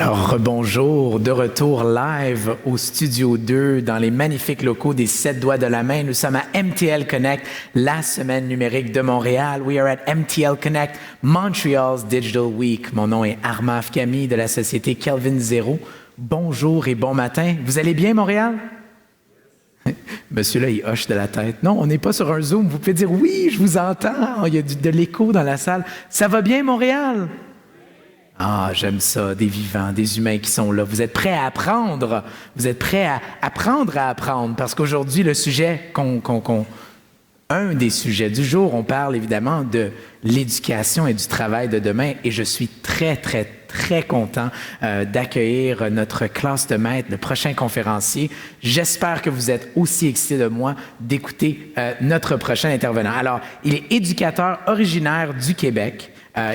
Alors, bonjour, de retour live au Studio 2 dans les magnifiques locaux des 7 doigts de la main. Nous sommes à MTL Connect, la semaine numérique de Montréal. We are at MTL Connect, Montreal's Digital Week. Mon nom est Armand Afkami de la société Kelvin Zero. Bonjour et bon matin. Vous allez bien, Montréal? Monsieur là, il hoche de la tête. Non, on n'est pas sur un Zoom. Vous pouvez dire oui, je vous entends. Il y a de l'écho dans la salle. Ça va bien, Montréal? Ah, j'aime ça, des vivants, des humains qui sont là. Vous êtes prêts à apprendre. Vous êtes prêts à apprendre à apprendre. Parce qu'aujourd'hui, le sujet un des sujets du jour, on parle évidemment de l'éducation et du travail de demain. Et je suis très, très, très content d'accueillir notre classe de maître, le prochain conférencier. J'espère que vous êtes aussi excités de moi d'écouter notre prochain intervenant. Alors, il est éducateur originaire du Québec.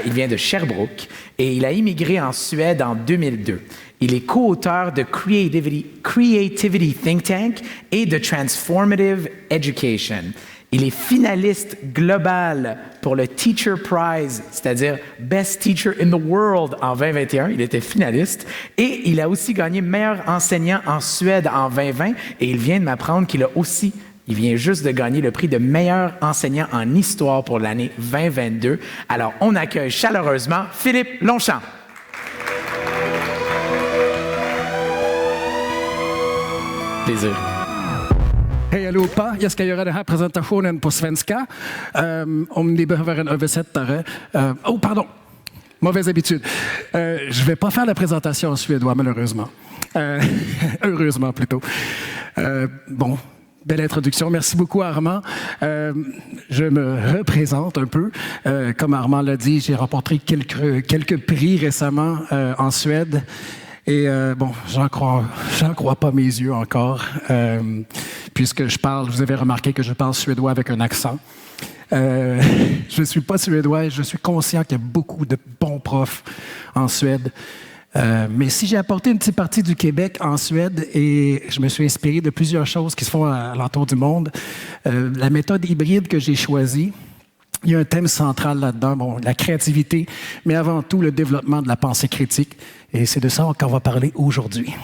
Il vient de Sherbrooke et il a immigré en Suède en 2002. Il est co-auteur de Creativity Think Tank et de Transformative Education. Il est finaliste global pour le Teacher Prize, c'est-à-dire Best Teacher in the World en 2021. Il était finaliste. Et il a aussi gagné meilleur enseignant en Suède en 2020. Et il vient de m'apprendre il vient juste de gagner le prix de meilleur enseignant en histoire pour l'année 2022. Alors, on accueille chaleureusement Philippe Longchamp. Plaisir. Hej allihopa, jag ska göra den här presentationen på svenska. Om ni behöver en översättare. Pardon, mauvaise habitude. Je ne vais pas faire la présentation en suédois, malheureusement. Heureusement, plutôt. Bon. Belle introduction. Merci beaucoup, Armand. Je me représente un peu. Comme Armand l'a dit, j'ai remporté quelques prix récemment en Suède. Et bon, j'en crois pas mes yeux encore. Puisque vous avez remarqué que je parle suédois avec un accent. Je ne suis pas suédois et je suis conscient qu'il y a beaucoup de bons profs en Suède. Mais si j'ai apporté une petite partie du Québec en Suède et je me suis inspiré de plusieurs choses qui se font à l'entour du monde, la méthode hybride que j'ai choisie, il y a un thème central là-dedans, la créativité, mais avant tout le développement de la pensée critique. Et c'est de ça qu'on va parler aujourd'hui.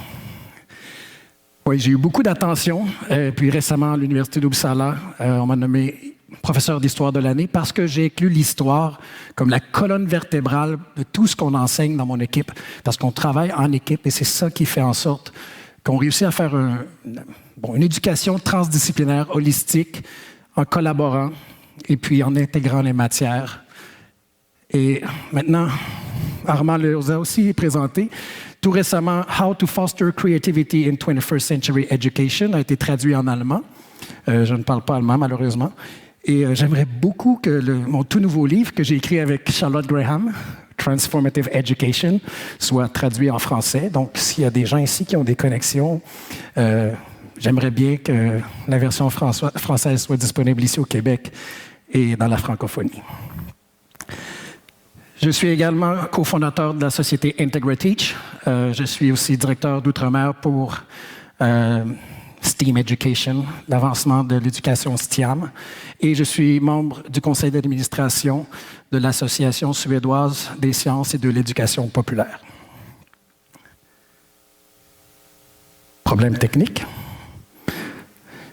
Oui, j'ai eu beaucoup d'attention. Puis récemment, à l'Université d'Uppsala, on m'a nommé professeur d'histoire de l'année parce que j'ai inclus l'histoire comme la colonne vertébrale de tout ce qu'on enseigne dans mon équipe, parce qu'on travaille en équipe et c'est ça qui fait en sorte qu'on réussit à faire une éducation transdisciplinaire, holistique, en collaborant et puis en intégrant les matières. Et maintenant, Armand les a aussi présenté. Tout récemment, How to Foster Creativity in 21st Century Education a été traduit en allemand. Je ne parle pas allemand, malheureusement. Et j'aimerais beaucoup que mon tout nouveau livre que j'ai écrit avec Charlotte Graham, Transformative Education, soit traduit en français. Donc, s'il y a des gens ici qui ont des connexions, j'aimerais bien que la version française soit disponible ici au Québec et dans la francophonie. Je suis également cofondateur de la société IntegraTeach. Je suis aussi directeur d'outre-mer pour STEAM Education, l'avancement de l'éducation STIAM. Et je suis membre du conseil d'administration de l'Association suédoise des sciences et de l'éducation populaire. Problème technique.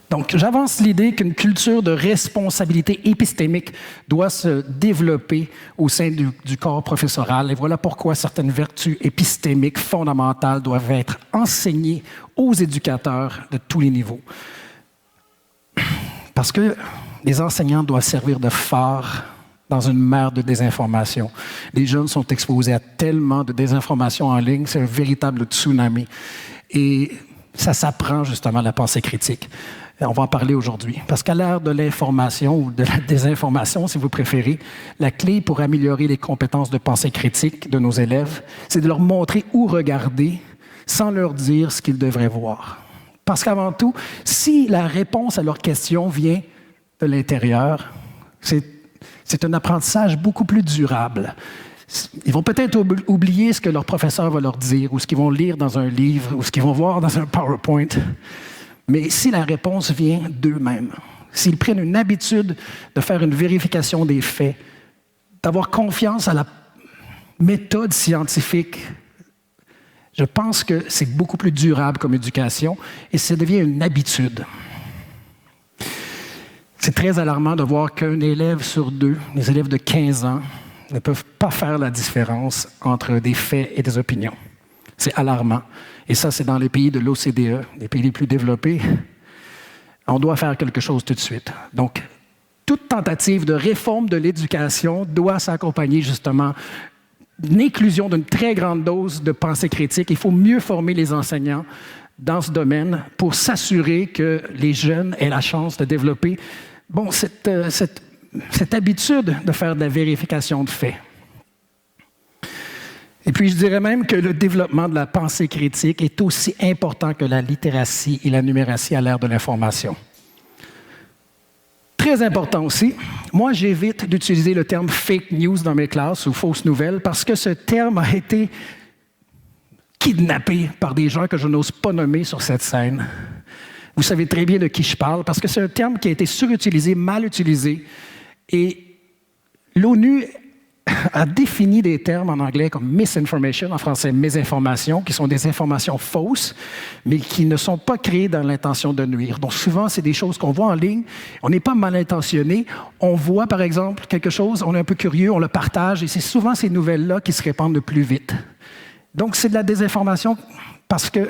Donc, j'avance l'idée qu'une culture de responsabilité épistémique doit se développer au sein du corps professoral. Et voilà pourquoi certaines vertus épistémiques fondamentales doivent être enseignées aux éducateurs de tous les niveaux. Parce que les enseignants doivent servir de phare dans une mer de désinformation. Les jeunes sont exposés à tellement de désinformation en ligne, c'est un véritable tsunami. Et ça s'apprend justement la pensée critique. On va en parler aujourd'hui. Parce qu'à l'ère de l'information ou de la désinformation, si vous préférez, la clé pour améliorer les compétences de pensée critique de nos élèves, c'est de leur montrer où regarder sans leur dire ce qu'ils devraient voir. Parce qu'avant tout, si la réponse à leurs questions vient de l'intérieur, c'est un apprentissage beaucoup plus durable. Ils vont peut-être oublier ce que leur professeur va leur dire ou ce qu'ils vont lire dans un livre ou ce qu'ils vont voir dans un PowerPoint. Mais si la réponse vient d'eux-mêmes, s'ils prennent une habitude de faire une vérification des faits, d'avoir confiance à la méthode scientifique Je pense que c'est beaucoup plus durable comme éducation et ça devient une habitude. C'est très alarmant de voir qu'un élève sur deux, les élèves de 15 ans, ne peuvent pas faire la différence entre des faits et des opinions. C'est alarmant. Et ça, c'est dans les pays de l'OCDE, les pays les plus développés. On doit faire quelque chose tout de suite. Donc, toute tentative de réforme de l'éducation doit s'accompagner justement d'une inclusion d'une très grande dose de pensée critique. Il faut mieux former les enseignants dans ce domaine pour s'assurer que les jeunes aient la chance de développer cette habitude de faire de la vérification de faits. Et puis, je dirais même que le développement de la pensée critique est aussi important que la littératie et la numératie à l'ère de l'information. Très important aussi, moi, j'évite d'utiliser le terme « fake news » dans mes classes ou « fausses nouvelles » parce que ce terme a été kidnappé par des gens que je n'ose pas nommer sur cette scène. Vous savez très bien de qui je parle parce que c'est un terme qui a été surutilisé, mal utilisé. Et l'ONU a défini des termes en anglais comme misinformation, en français mésinformation, qui sont des informations fausses, mais qui ne sont pas créées dans l'intention de nuire. Donc souvent, c'est des choses qu'on voit en ligne, on n'est pas mal intentionné, on voit par exemple quelque chose, on est un peu curieux, on le partage, et c'est souvent ces nouvelles-là qui se répandent le plus vite. Donc c'est de la désinformation parce que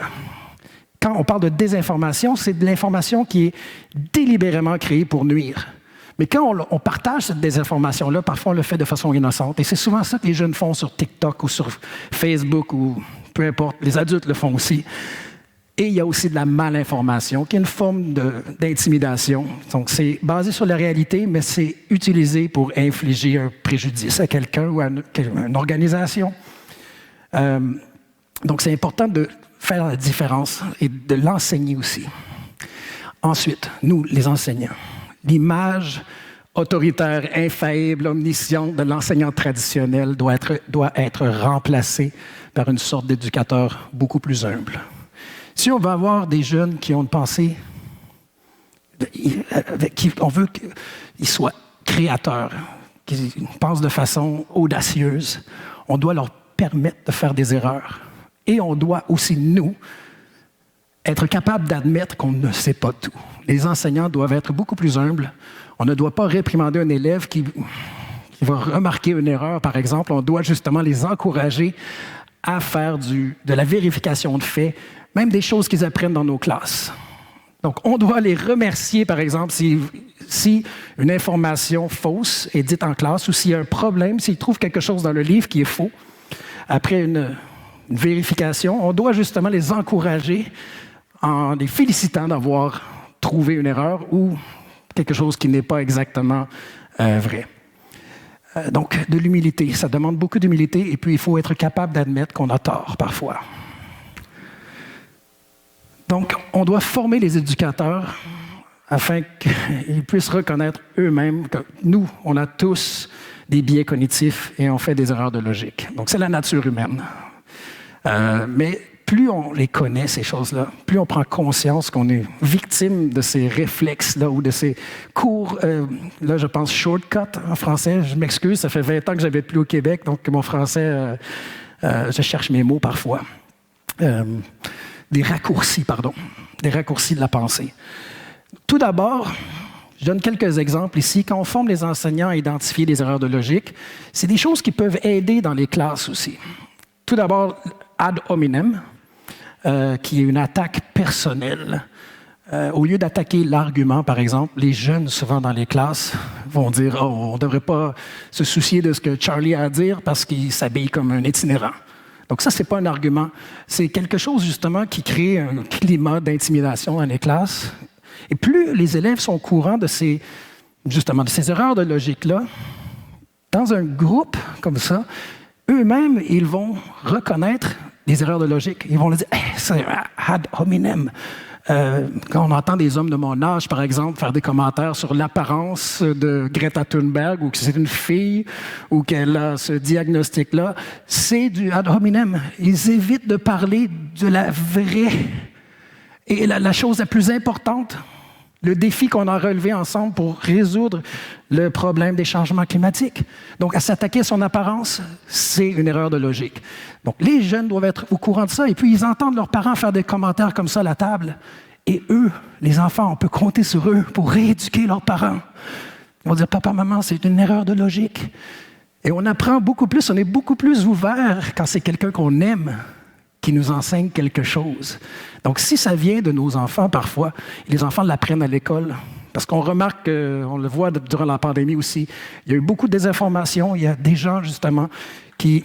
quand on parle de désinformation, c'est de l'information qui est délibérément créée pour nuire. Mais quand on partage cette désinformation-là, parfois on le fait de façon innocente. Et c'est souvent ça que les jeunes font sur TikTok ou sur Facebook ou peu importe. Les adultes le font aussi. Et il y a aussi de la malinformation, qui est une forme d'intimidation. Donc c'est basé sur la réalité, mais c'est utilisé pour infliger un préjudice à quelqu'un ou à une organisation. Donc c'est important de faire la différence et de l'enseigner aussi. Ensuite, nous, les enseignants, l'image autoritaire, infaillible, omnisciente de l'enseignant traditionnel doit être remplacée par une sorte d'éducateur beaucoup plus humble. Si on veut avoir des jeunes qui ont une pensée, on veut qu'ils soient créateurs, qu'ils pensent de façon audacieuse, on doit leur permettre de faire des erreurs. Et on doit aussi, nous, être capable d'admettre qu'on ne sait pas tout. Les enseignants doivent être beaucoup plus humbles. On ne doit pas réprimander un élève qui va remarquer une erreur, par exemple. On doit justement les encourager à faire de la vérification de faits, même des choses qu'ils apprennent dans nos classes. Donc, on doit les remercier, par exemple, si une information fausse est dite en classe ou s'il y a un problème, s'ils trouvent quelque chose dans le livre qui est faux. Après une vérification, on doit justement les encourager en les félicitant d'avoir trouvé une erreur ou quelque chose qui n'est pas exactement vrai. Donc, de l'humilité, ça demande beaucoup d'humilité et puis il faut être capable d'admettre qu'on a tort parfois. Donc, on doit former les éducateurs afin qu'ils puissent reconnaître eux-mêmes que nous, on a tous des biais cognitifs et on fait des erreurs de logique. Donc, c'est la nature humaine. Mais plus on les connaît, ces choses-là, plus on prend conscience qu'on est victime de ces réflexes-là ou de ces cours, là je pense shortcut en français, je m'excuse, ça fait 20 ans que j'habite plus au Québec, donc mon français, je cherche mes mots parfois. Des raccourcis de la pensée. Tout d'abord, je donne quelques exemples ici. Quand on forme les enseignants à identifier des erreurs de logique, c'est des choses qui peuvent aider dans les classes aussi. Tout d'abord, ad hominem, qui est une attaque personnelle. Au lieu d'attaquer l'argument, par exemple, les jeunes, souvent dans les classes, vont dire « Oh, on ne devrait pas se soucier de ce que Charlie a à dire parce qu'il s'habille comme un itinérant. » Donc ça, ce n'est pas un argument. C'est quelque chose, justement, qui crée un climat d'intimidation dans les classes. Et plus les élèves sont au courant de ces erreurs de logique-là, dans un groupe comme ça, eux-mêmes, ils vont reconnaître les erreurs de logique. Ils vont le dire hey, « c'est ad hominem ». Quand on entend des hommes de mon âge, par exemple, faire des commentaires sur l'apparence de Greta Thunberg ou que c'est une fille ou qu'elle a ce diagnostic-là, c'est du ad hominem. Ils évitent de parler de la vraie et la chose la plus importante. le défi qu'on a relevé ensemble pour résoudre le problème des changements climatiques. Donc, à s'attaquer à son apparence, c'est une erreur de logique. Donc, les jeunes doivent être au courant de ça, et puis ils entendent leurs parents faire des commentaires comme ça à la table, et eux, les enfants, on peut compter sur eux pour rééduquer leurs parents. Ils vont dire, papa, maman, c'est une erreur de logique. Et on apprend beaucoup plus, on est beaucoup plus ouvert quand c'est quelqu'un qu'on aime qui nous enseigne quelque chose. Donc, si ça vient de nos enfants, parfois, les enfants l'apprennent à l'école, parce qu'on remarque, on le voit durant la pandémie aussi, il y a eu beaucoup de désinformation, il y a des gens, justement, qui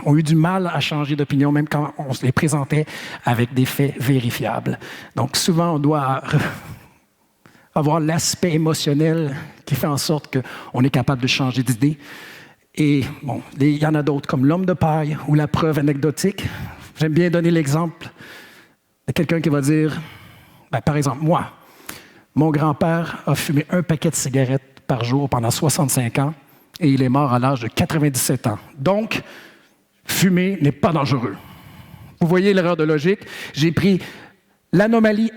ont eu du mal à changer d'opinion, même quand on se les présentait avec des faits vérifiables. Donc, souvent, on doit avoir l'aspect émotionnel qui fait en sorte qu'on est capable de changer d'idée. Et bon, il y en a d'autres, comme l'homme de paille ou la preuve anecdotique. J'aime bien donner l'exemple de quelqu'un qui va dire, par exemple, moi, mon grand-père a fumé un paquet de cigarettes par jour pendant 65 ans et il est mort à l'âge de 97 ans. Donc, fumer n'est pas dangereux. Vous voyez l'erreur de logique? J'ai pris l'anomalie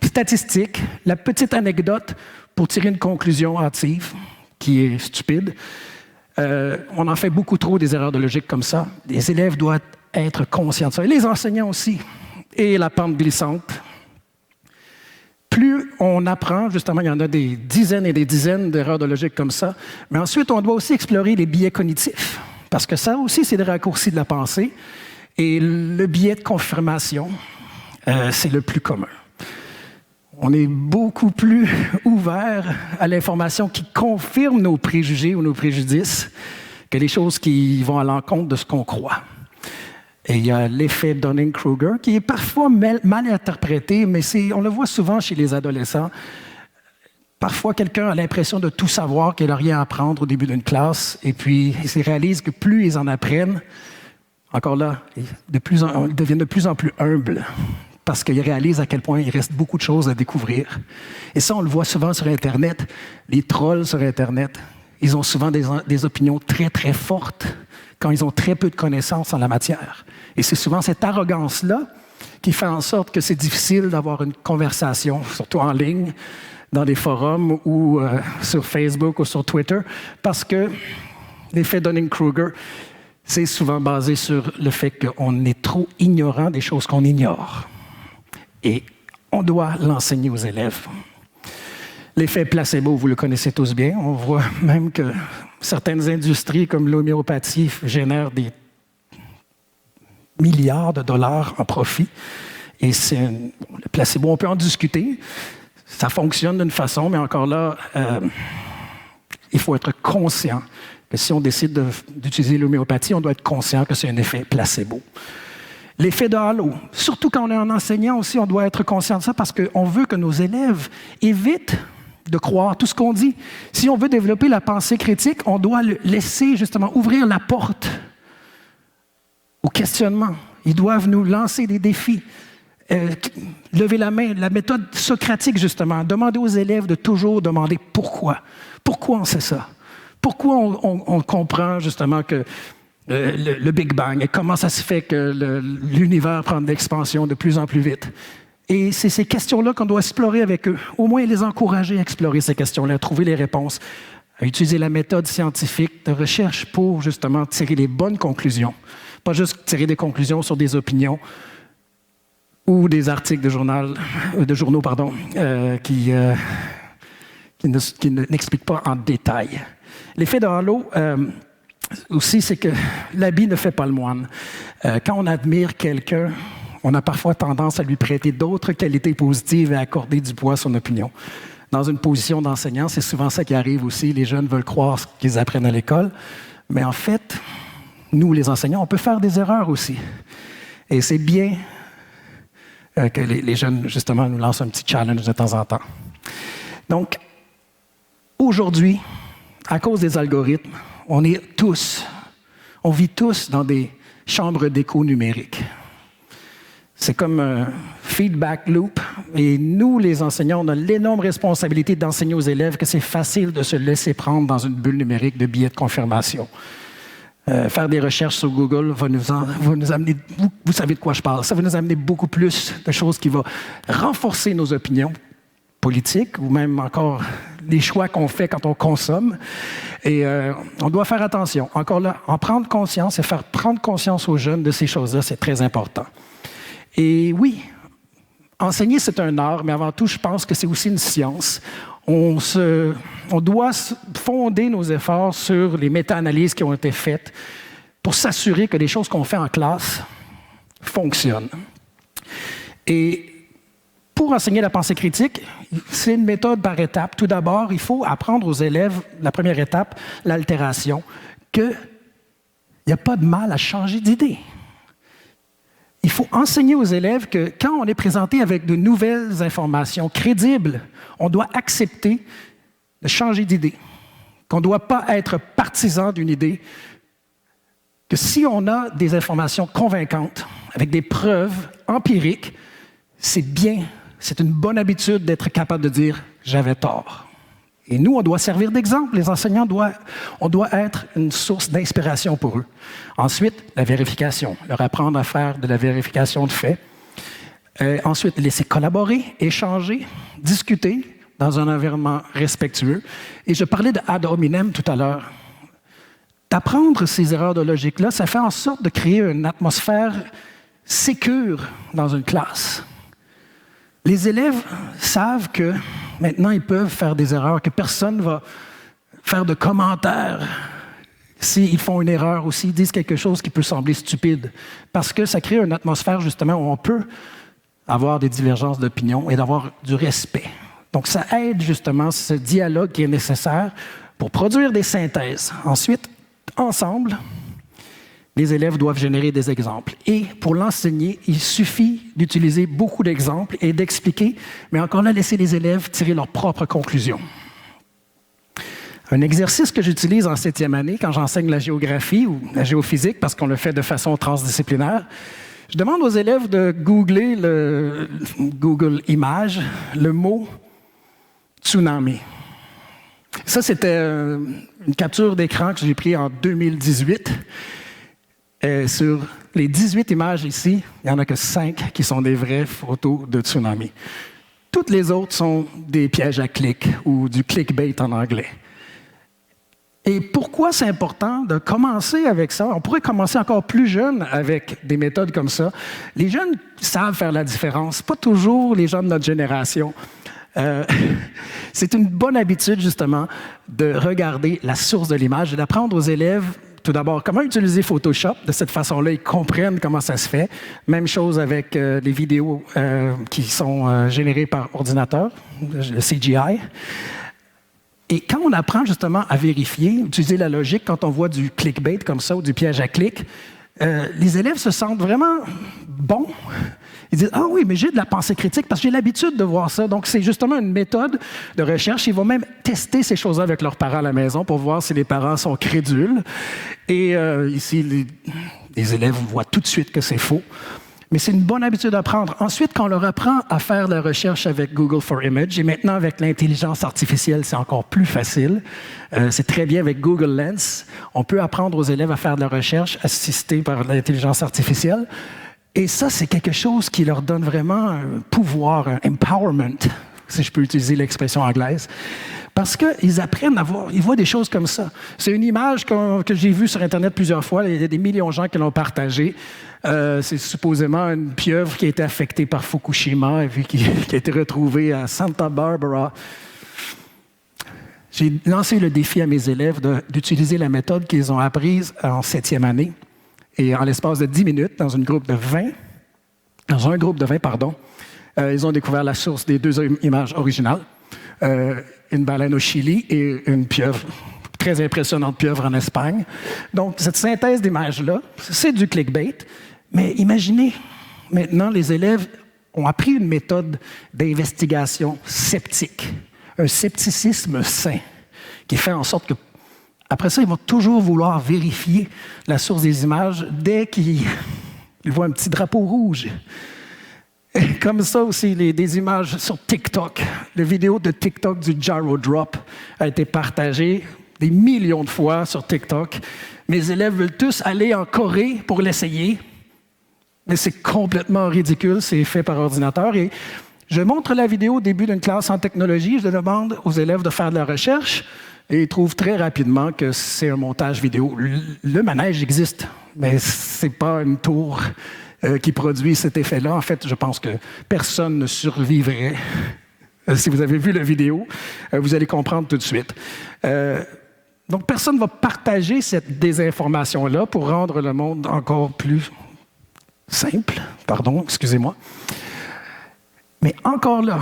statistique, la petite anecdote pour tirer une conclusion hâtive qui est stupide. On en fait beaucoup trop des erreurs de logique comme ça. Les élèves doivent être conscients de ça. Et les enseignants aussi. Et la pente glissante. Plus on apprend, justement, il y en a des dizaines et des dizaines d'erreurs de logique comme ça, mais ensuite, on doit aussi explorer les biais cognitifs. Parce que ça aussi, c'est des raccourcis de la pensée. Et le biais de confirmation, c'est le plus commun. On est beaucoup plus ouvert à l'information qui confirme nos préjugés ou nos préjudices que les choses qui vont à l'encontre de ce qu'on croit. Et il y a l'effet Dunning-Kruger qui est parfois mal interprété, mais on le voit souvent chez les adolescents. Parfois, quelqu'un a l'impression de tout savoir, qu'il n'a rien à apprendre au début d'une classe, et puis il réalise que plus ils en apprennent, encore là, ils deviennent de plus en plus humbles, parce qu'ils réalisent à quel point il reste beaucoup de choses à découvrir. Et ça, on le voit souvent sur Internet. Les trolls sur Internet, ils ont souvent des opinions très, très fortes quand ils ont très peu de connaissances en la matière. Et c'est souvent cette arrogance-là qui fait en sorte que c'est difficile d'avoir une conversation, surtout en ligne, dans des forums ou sur Facebook ou sur Twitter, parce que l'effet Dunning-Kruger, c'est souvent basé sur le fait qu'on est trop ignorant des choses qu'on ignore. Et on doit l'enseigner aux élèves. L'effet placebo, vous le connaissez tous bien. On voit même que certaines industries comme l'homéopathie génèrent des milliards de dollars en profit. Et le placebo, on peut en discuter. Ça fonctionne d'une façon, mais encore là, il faut être conscient que si on décide d'utiliser l'homéopathie, on doit être conscient que c'est un effet placebo. L'effet de halo, surtout quand on est un enseignant aussi, on doit être conscient de ça parce qu'on veut que nos élèves évitent de croire tout ce qu'on dit. Si on veut développer la pensée critique, on doit laisser justement ouvrir la porte au questionnement. Ils doivent nous lancer des défis. Lever la main, la méthode socratique justement, demander aux élèves de toujours demander pourquoi. Pourquoi on sait ça? Pourquoi on comprend justement que le Big Bang et comment ça se fait que l'univers prend de l'expansion de plus en plus vite? Et c'est ces questions-là qu'on doit explorer avec eux. Au moins les encourager à explorer ces questions-là, à trouver les réponses, à utiliser la méthode scientifique de recherche pour justement tirer les bonnes conclusions. Pas juste tirer des conclusions sur des opinions ou des articles de journaux qui n'expliquent pas en détail. L'effet de halo aussi, c'est que l'habit ne fait pas le moine. Quand on admire quelqu'un, on a parfois tendance à lui prêter d'autres qualités positives et à accorder du poids à son opinion. Dans une position d'enseignant, c'est souvent ça qui arrive aussi. Les jeunes veulent croire ce qu'ils apprennent à l'école. Mais en fait, nous, les enseignants, on peut faire des erreurs aussi. Et c'est bien que les jeunes, justement, nous lancent un petit challenge de temps en temps. Donc, aujourd'hui, à cause des algorithmes, on vit tous dans des chambres d'écho numériques. C'est comme un feedback loop. Et nous, les enseignants, on a l'énorme responsabilité d'enseigner aux élèves que c'est facile de se laisser prendre dans une bulle numérique de biais de confirmation. Faire des recherches sur Google va nous amener, vous savez de quoi je parle, ça va nous amener beaucoup plus de choses qui vont renforcer nos opinions politique ou même encore les choix qu'on fait quand on consomme. Et on doit faire attention. Encore là, en prendre conscience et faire prendre conscience aux jeunes de ces choses-là, c'est très important. Et oui, enseigner, c'est un art, mais avant tout, je pense que c'est aussi une science. On doit fonder nos efforts sur les méta-analyses qui ont été faites pour s'assurer que les choses qu'on fait en classe fonctionnent. Et pour enseigner la pensée critique, c'est une méthode par étapes. Tout d'abord, il faut apprendre aux élèves, la première étape, l'altération, qu'il n'y a pas de mal à changer d'idée. Il faut enseigner aux élèves que quand on est présenté avec de nouvelles informations crédibles, on doit accepter de changer d'idée, qu'on ne doit pas être partisan d'une idée, que si on a des informations convaincantes, avec des preuves empiriques, c'est bien, c'est une bonne habitude d'être capable de dire « j'avais tort ». Et nous, on doit servir d'exemple. Les enseignants, on doit être une source d'inspiration pour eux. Ensuite, la vérification, leur apprendre à faire de la vérification de faits. Ensuite, laisser collaborer, échanger, discuter dans un environnement respectueux. Et je parlais de ad hominem tout à l'heure. D'apprendre ces erreurs de logique-là, ça fait en sorte de créer une atmosphère sécure dans une classe. Les élèves savent que maintenant, ils peuvent faire des erreurs, que personne ne va faire de commentaires s'ils font une erreur ou s'ils disent quelque chose qui peut sembler stupide. Parce que ça crée une atmosphère, justement, où on peut avoir des divergences d'opinion et d'avoir du respect. Donc, ça aide, justement, ce dialogue qui est nécessaire pour produire des synthèses. Ensuite, ensemble, les élèves doivent générer des exemples. Et pour l'enseigner, il suffit d'utiliser beaucoup d'exemples et d'expliquer, mais encore là, laisser les élèves tirer leurs propres conclusions. Un exercice que j'utilise en 7e année, quand j'enseigne la géographie ou la géophysique, parce qu'on le fait de façon transdisciplinaire, je demande aux élèves de googler le Google Images, le mot « tsunami ». Ça, c'était une capture d'écran que j'ai prise en 2018. Sur les 18 images ici, il n'y en a que 5 qui sont des vraies photos de tsunami. Toutes les autres sont des pièges à clics ou du clickbait en anglais. Et pourquoi c'est important de commencer avec ça? On pourrait commencer encore plus jeune avec des méthodes comme ça. Les jeunes savent faire la différence, pas toujours les gens de notre génération. C'est une bonne habitude, justement, de regarder la source de l'image et d'apprendre aux élèves, tout d'abord, comment utiliser Photoshop. De cette façon-là, ils comprennent comment ça se fait. Même chose avec les vidéos qui sont générées par ordinateur, le CGI. Et quand on apprend justement à vérifier, utiliser la logique, quand on voit du clickbait comme ça ou du piège à clic, les élèves se sentent vraiment bons. Ils disent « Ah oui, mais j'ai de la pensée critique parce que j'ai l'habitude de voir ça. » Donc, c'est justement une méthode de recherche. Ils vont même tester ces choses-là avec leurs parents à la maison pour voir si les parents sont crédules. Et ici, les élèves voient tout de suite que c'est faux. Mais c'est une bonne habitude à prendre. Ensuite, quand on leur apprend à faire la recherche avec Google for Image, et maintenant avec l'intelligence artificielle, c'est encore plus facile. C'est très bien avec Google Lens. On peut apprendre aux élèves à faire de la recherche assistée par l'intelligence artificielle. Et ça, c'est quelque chose qui leur donne vraiment un pouvoir, un empowerment, si je peux utiliser l'expression anglaise, parce qu'ils apprennent à voir, ils voient des choses comme ça. C'est une image que j'ai vue sur Internet plusieurs fois, il y a des millions de gens qui l'ont partagée. C'est supposément une pieuvre qui a été affectée par Fukushima et puis qui a été retrouvée à Santa Barbara. J'ai lancé le défi à mes élèves d'utiliser la méthode qu'ils ont apprise en 7e année. Et en l'espace de 10 minutes, dans un groupe de 20, ils ont découvert la source des 2 images originales, une baleine au Chili et une pieuvre, très impressionnante pieuvre en Espagne. Donc, cette synthèse d'images-là, c'est du clickbait, mais imaginez, maintenant, les élèves ont appris une méthode d'investigation sceptique, un scepticisme sain, qui fait en sorte que après ça, ils vont toujours vouloir vérifier la source des images dès qu'ils voient un petit drapeau rouge. Et comme ça aussi, des images sur TikTok. La vidéo de TikTok du gyro drop a été partagée des millions de fois sur TikTok. Mes élèves veulent tous aller en Corée pour l'essayer, mais c'est complètement ridicule, c'est fait par ordinateur. Et Je montre la vidéo au début d'une classe en technologie, je demande aux élèves de faire de la recherche et ils trouvent très rapidement que c'est un montage vidéo. Le manège existe, mais ce n'est pas une tour qui produit cet effet-là. En fait, je pense que personne ne survivrait. Si vous avez vu la vidéo, vous allez comprendre tout de suite. Donc, personne ne va partager cette désinformation-là pour rendre le monde encore plus simple. Pardon, excusez-moi. Mais encore là,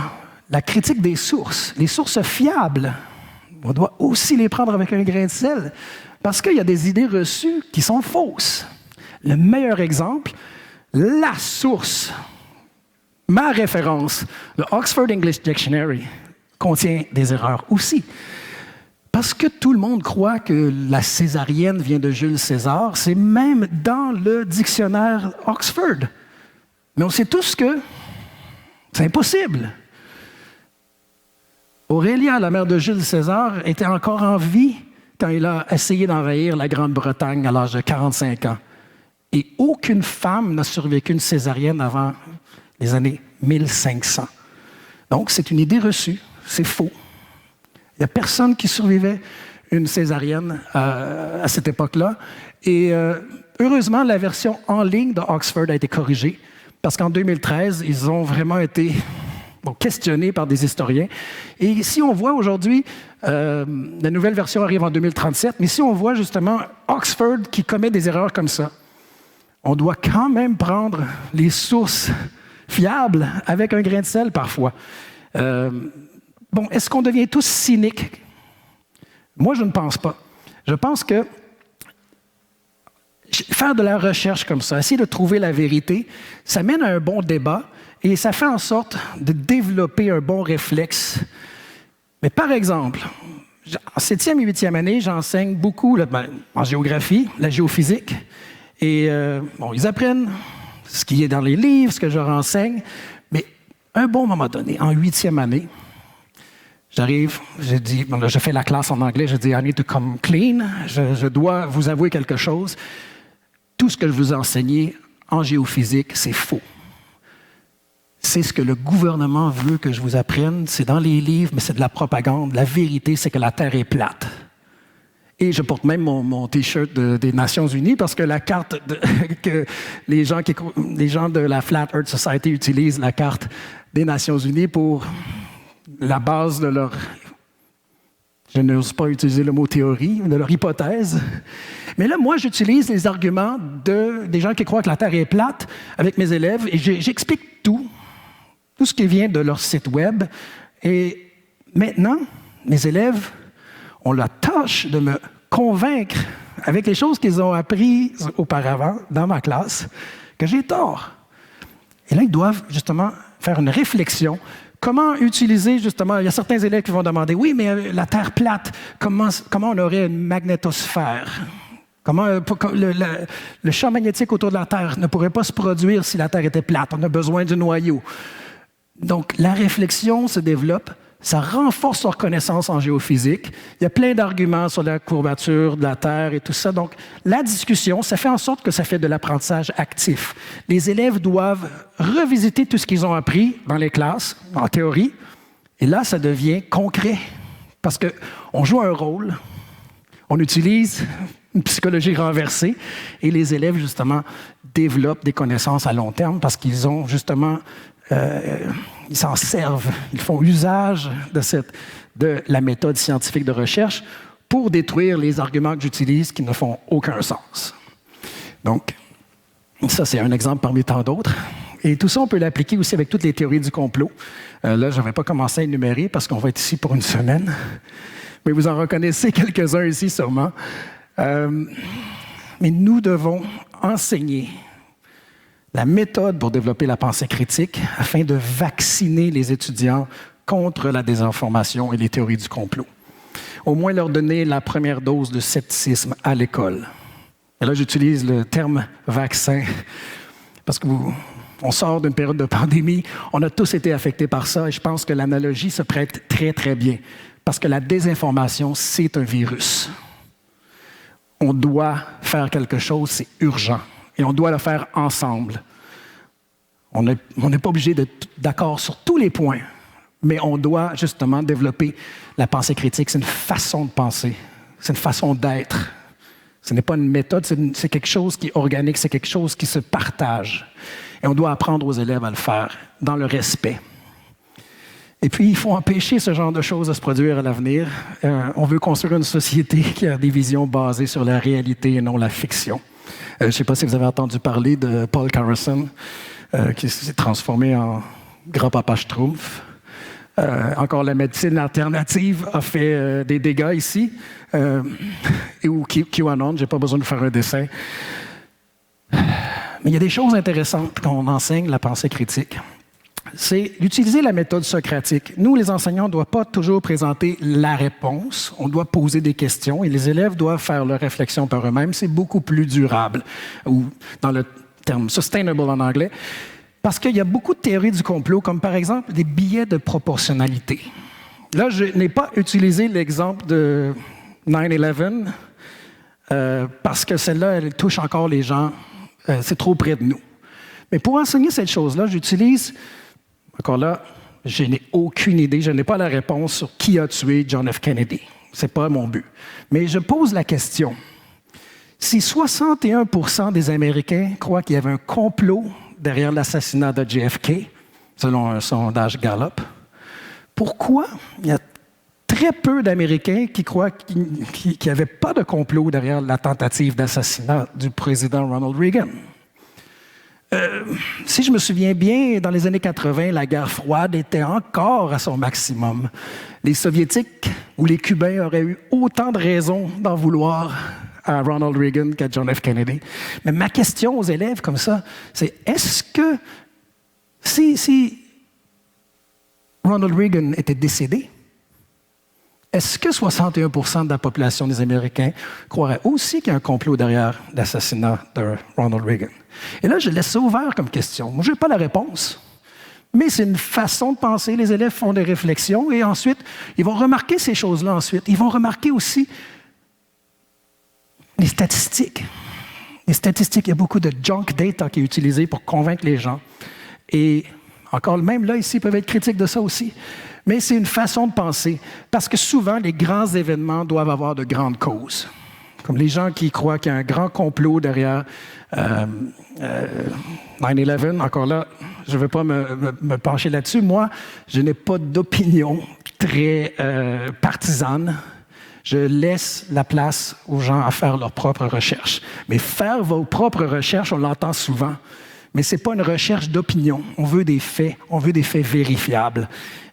la critique des sources, les sources fiables, on doit aussi les prendre avec un grain de sel parce qu'il y a des idées reçues qui sont fausses. Le meilleur exemple, la source, ma référence, le Oxford English Dictionary, contient des erreurs aussi. Parce que tout le monde croit que la césarienne vient de Jules César, c'est même dans le dictionnaire Oxford. Mais on sait tous que c'est impossible. Aurélia, la mère de Jules César, était encore en vie quand il a essayé d'envahir la Grande-Bretagne à l'âge de 45 ans. Et aucune femme n'a survécu une césarienne avant les années 1500. Donc, c'est une idée reçue, c'est faux. Il n'y a personne qui survivait une césarienne à cette époque-là. Et heureusement, la version en ligne de Oxford a été corrigée parce qu'en 2013, ils ont vraiment été questionnés par des historiens. Et si on voit aujourd'hui, la nouvelle version arrive en 2037, mais si on voit justement Oxford qui commet des erreurs comme ça, on doit quand même prendre les sources fiables avec un grain de sel parfois. Est-ce qu'on devient tous cyniques? Moi, je ne pense pas. Je pense que faire de la recherche comme ça, essayer de trouver la vérité, ça mène à un bon débat et ça fait en sorte de développer un bon réflexe. Mais par exemple, en 7e et 8e année, j'enseigne beaucoup en géographie, la géophysique. Et ils apprennent ce qui est dans les livres, ce que je leur enseigne. Mais à un bon moment donné, en 8e année, j'arrive, je fais la classe en anglais, je dis « I need to come clean ». Je dois vous avouer quelque chose. Tout ce que je vous ai enseigné en géophysique, c'est faux. C'est ce que le gouvernement veut que je vous apprenne. C'est dans les livres, mais c'est de la propagande. La vérité, c'est que la Terre est plate. Et je porte même mon T-shirt des Nations Unies parce que la carte que les gens de la Flat Earth Society utilisent la carte des Nations Unies pour la base de leur... Je n'ose pas utiliser le mot théorie, de leur hypothèse. Mais là, moi, j'utilise les arguments des gens qui croient que la Terre est plate avec mes élèves et j'explique tout ce qui vient de leur site web. Et maintenant, mes élèves ont la tâche de me convaincre avec les choses qu'ils ont apprises auparavant dans ma classe que j'ai tort. Et là, ils doivent justement faire une réflexion. Comment utiliser, justement, il y a certains élèves qui vont demander, oui, mais la Terre plate, comment on aurait une magnétosphère? Comment le champ magnétique autour de la Terre ne pourrait pas se produire si la Terre était plate? On a besoin du noyau. Donc, la réflexion se développe, ça renforce leur connaissance en géophysique. Il y a plein d'arguments sur la courbature de la Terre et tout ça. Donc, la discussion, ça fait en sorte que ça fait de l'apprentissage actif. Les élèves doivent revisiter tout ce qu'ils ont appris dans les classes, en théorie, et là, ça devient concret. Parce qu'on joue un rôle, on utilise une psychologie renversée, et les élèves, justement, développent des connaissances à long terme parce qu'ils ont, justement... ils s'en servent, ils font usage de la méthode scientifique de recherche pour détruire les arguments que j'utilise qui ne font aucun sens. Donc, ça, c'est un exemple parmi tant d'autres. Et tout ça, on peut l'appliquer aussi avec toutes les théories du complot. Là, je ne vais pas commencer à énumérer parce qu'on va être ici pour une semaine. Mais vous en reconnaissez quelques-uns ici, sûrement. Mais nous devons enseigner la méthode pour développer la pensée critique afin de vacciner les étudiants contre la désinformation et les théories du complot. Au moins leur donner la première dose de scepticisme à l'école. Et là, j'utilise le terme « vaccin » parce qu'on sort d'une période de pandémie, on a tous été affectés par ça et je pense que l'analogie se prête très, très bien parce que la désinformation, c'est un virus. On doit faire quelque chose, c'est urgent. Et on doit le faire ensemble. On n'est pas obligé d'être d'accord sur tous tous les points, mais on doit justement développer la pensée critique. C'est une façon de penser, c'est une façon d'être. Ce n'est pas une méthode, c'est quelque chose qui est organique, c'est quelque chose qui se partage. Et on doit apprendre aux élèves à le faire dans le respect. Et puis, il faut empêcher ce genre de choses de se produire à l'avenir. On veut construire une société qui a des visions basées sur la réalité et non la fiction. Je ne sais pas si vous avez entendu parler de Paul Carson, qui s'est transformé en grand-papa Schtroumpf. Encore la médecine alternative a fait des dégâts ici. Ou QAnon, je n'ai pas besoin de faire un dessin. Mais il y a des choses intéressantes quand on enseigne la pensée critique. C'est d'utiliser la méthode socratique. Nous, les enseignants, on ne doit pas toujours présenter la réponse. On doit poser des questions et les élèves doivent faire leur réflexion par eux-mêmes. C'est beaucoup plus durable, ou dans le terme sustainable en anglais, parce qu'il y a beaucoup de théories du complot, comme par exemple des biais de proportionnalité. Là, je n'ai pas utilisé l'exemple de 9/11 parce que celle-là, elle touche encore les gens. C'est trop près de nous. Mais pour enseigner cette chose-là, j'utilise... Encore là, je n'ai aucune idée, je n'ai pas la réponse sur qui a tué John F. Kennedy. Ce n'est pas mon but. Mais je pose la question. Si 61% des Américains croient qu'il y avait un complot derrière l'assassinat de JFK, selon un sondage Gallup, pourquoi il y a très peu d'Américains qui croient qu'il n'y avait pas de complot derrière la tentative d'assassinat du président Ronald Reagan? Si je me souviens bien, dans les années 80, la guerre froide était encore à son maximum. Les Soviétiques ou les Cubains auraient eu autant de raisons d'en vouloir à Ronald Reagan qu'à John F. Kennedy. Mais ma question aux élèves comme ça, c'est est-ce que si Ronald Reagan était décédé, est-ce que 61% de la population des Américains croiraient aussi qu'il y a un complot derrière l'assassinat de Ronald Reagan? Et là, je laisse ça ouvert comme question. Moi, je n'ai pas la réponse, mais c'est une façon de penser. Les élèves font des réflexions et ensuite, ils vont remarquer ces choses-là ensuite. Ils vont remarquer aussi les statistiques. Les statistiques, il y a beaucoup de junk data qui est utilisé pour convaincre les gens. Et encore même là, ici, ils peuvent être critiques de ça aussi. Mais c'est une façon de penser, parce que souvent, les grands événements doivent avoir de grandes causes. Comme les gens qui croient qu'il y a un grand complot derrière 9/11. Encore là, je ne veux pas me pencher là-dessus. Moi, je n'ai pas d'opinion très partisane. Je laisse la place aux gens à faire leurs propres recherches. Mais faire vos propres recherches, on l'entend souvent. Mais ce n'est pas une recherche d'opinion. On veut des faits vérifiables.